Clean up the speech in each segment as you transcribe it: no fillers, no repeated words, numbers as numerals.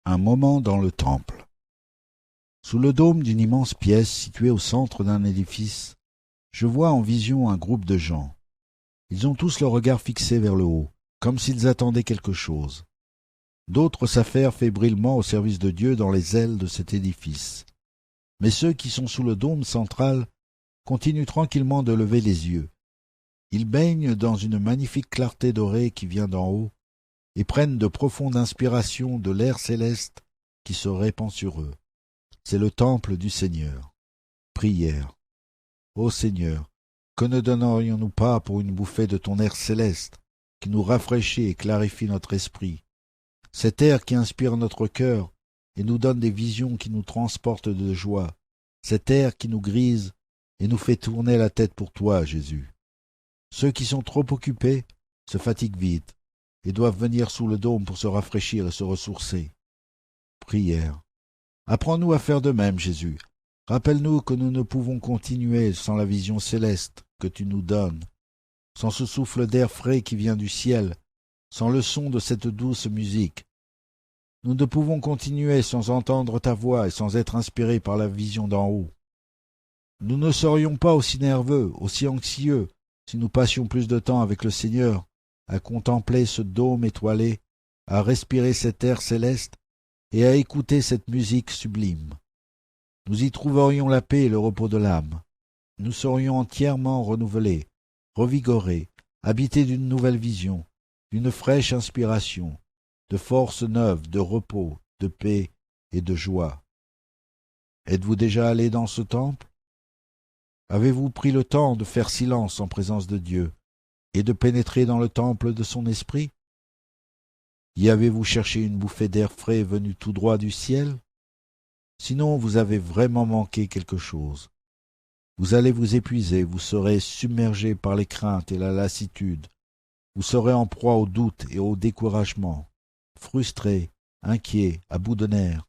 Un moment dans le temple. Sous le dôme d'une immense pièce située au centre d'un édifice, je vois en vision un groupe de gens. Ils ont tous le regard fixé vers le haut, comme s'ils attendaient quelque chose. D'autres s'affairent fébrilement au service de Dieu dans les ailes de cet édifice. Mais ceux qui sont sous le dôme central continuent tranquillement de lever les yeux. Ils baignent dans une magnifique clarté dorée qui vient d'en haut et prennent de profondes inspirations de l'air céleste qui se répand sur eux. C'est le temple du Seigneur. Prière. Ô Seigneur, que ne donnerions-nous pas pour une bouffée de ton air céleste, qui nous rafraîchit et clarifie notre esprit, cet air qui inspire notre cœur et nous donne des visions qui nous transportent de joie, cet air qui nous grise et nous fait tourner la tête pour toi, Jésus. Ceux qui sont trop occupés se fatiguent vite et doivent venir sous le dôme pour se rafraîchir et se ressourcer. Prière. Apprends-nous à faire de même, Jésus. Rappelle-nous que nous ne pouvons continuer sans la vision céleste que tu nous donnes, sans ce souffle d'air frais qui vient du ciel, sans le son de cette douce musique. Nous ne pouvons continuer sans entendre ta voix et sans être inspirés par la vision d'en haut. Nous ne serions pas aussi nerveux, aussi anxieux, si nous passions plus de temps avec le Seigneur, à contempler ce dôme étoilé, à respirer cet air céleste et à écouter cette musique sublime. Nous y trouverions la paix et le repos de l'âme. Nous serions entièrement renouvelés, revigorés, habités d'une nouvelle vision, d'une fraîche inspiration, de force neuve, de repos, de paix et de joie. Êtes-vous déjà allé dans ce temple? Avez-vous pris le temps de faire silence en présence de Dieu et de pénétrer dans le temple de son esprit? Y avez-vous cherché une bouffée d'air frais venue tout droit du ciel? Sinon, vous avez vraiment manqué quelque chose. Vous allez vous épuiser, vous serez submergé par les craintes et la lassitude. Vous serez en proie au doute et au découragement, frustré, inquiet, à bout de nerfs.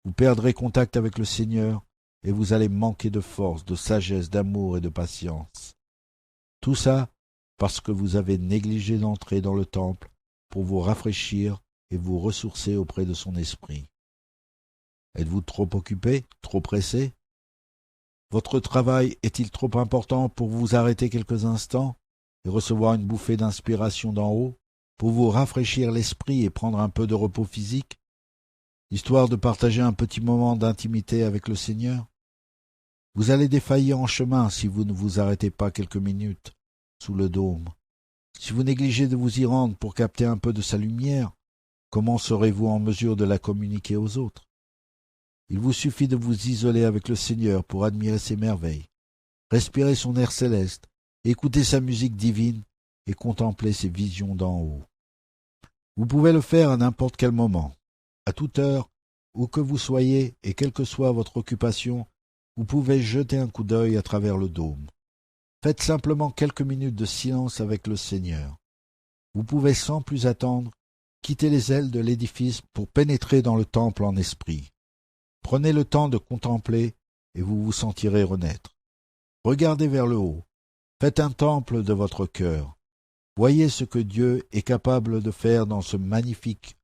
Vous perdrez contact avec le Seigneur et vous allez manquer de force, de sagesse, d'amour et de patience. Tout ça parce que vous avez négligé d'entrer dans le temple pour vous rafraîchir et vous ressourcer auprès de son esprit. Êtes-vous trop occupé, trop pressé? Votre travail est-il trop important pour vous arrêter quelques instants et recevoir une bouffée d'inspiration d'en haut, pour vous rafraîchir l'esprit et prendre un peu de repos physique, histoire de partager un petit moment d'intimité avec le Seigneur? Vous allez défaillir en chemin si vous ne vous arrêtez pas quelques minutes sous le dôme. Si vous négligez de vous y rendre pour capter un peu de sa lumière, comment serez-vous en mesure de la communiquer aux autres? Il vous suffit de vous isoler avec le Seigneur pour admirer ses merveilles, respirer son air céleste, écouter sa musique divine et contempler ses visions d'en haut. Vous pouvez le faire à n'importe quel moment, à toute heure, où que vous soyez et quelle que soit votre occupation, vous pouvez jeter un coup d'œil à travers le dôme. Faites simplement quelques minutes de silence avec le Seigneur. Vous pouvez sans plus attendre quitter les ailes de l'édifice pour pénétrer dans le temple en esprit. Prenez le temps de contempler et vous vous sentirez renaître. Regardez vers le haut. Faites un temple de votre cœur. Voyez ce que Dieu est capable de faire dans ce magnifique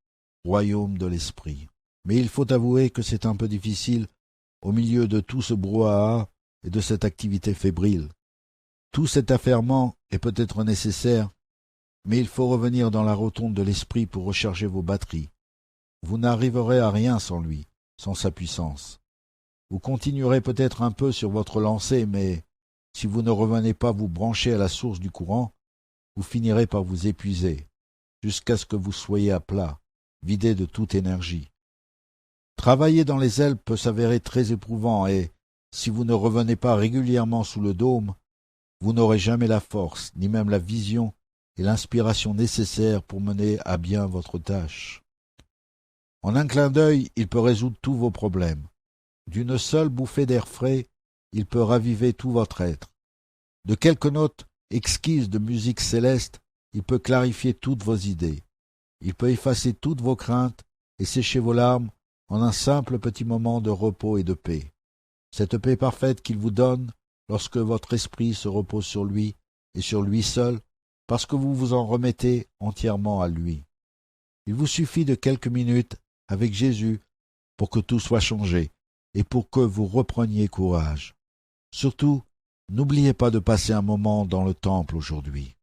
royaume de l'esprit. Mais il faut avouer que c'est un peu difficile au milieu de tout ce brouhaha et de cette activité fébrile. Tout cet affairement est peut-être nécessaire, mais il faut revenir dans la rotonde de l'esprit pour recharger vos batteries. Vous n'arriverez à rien sans lui, sans sa puissance. Vous continuerez peut-être un peu sur votre lancée, mais si vous ne revenez pas vous brancher à la source du courant, vous finirez par vous épuiser, jusqu'à ce que vous soyez à plat, vidé de toute énergie. Travailler dans les ailes peut s'avérer très éprouvant et, si vous ne revenez pas régulièrement sous le dôme, vous n'aurez jamais la force, ni même la vision et l'inspiration nécessaires pour mener à bien votre tâche. En un clin d'œil, il peut résoudre tous vos problèmes. D'une seule bouffée d'air frais, il peut raviver tout votre être. De quelques notes exquises de musique céleste, il peut clarifier toutes vos idées. Il peut effacer toutes vos craintes et sécher vos larmes en un simple petit moment de repos et de paix. Cette paix parfaite qu'il vous donne lorsque votre esprit se repose sur lui et sur lui seul, parce que vous vous en remettez entièrement à lui. Il vous suffit de quelques minutes avec Jésus, pour que tout soit changé et pour que vous repreniez courage. Surtout, n'oubliez pas de passer un moment dans le temple aujourd'hui.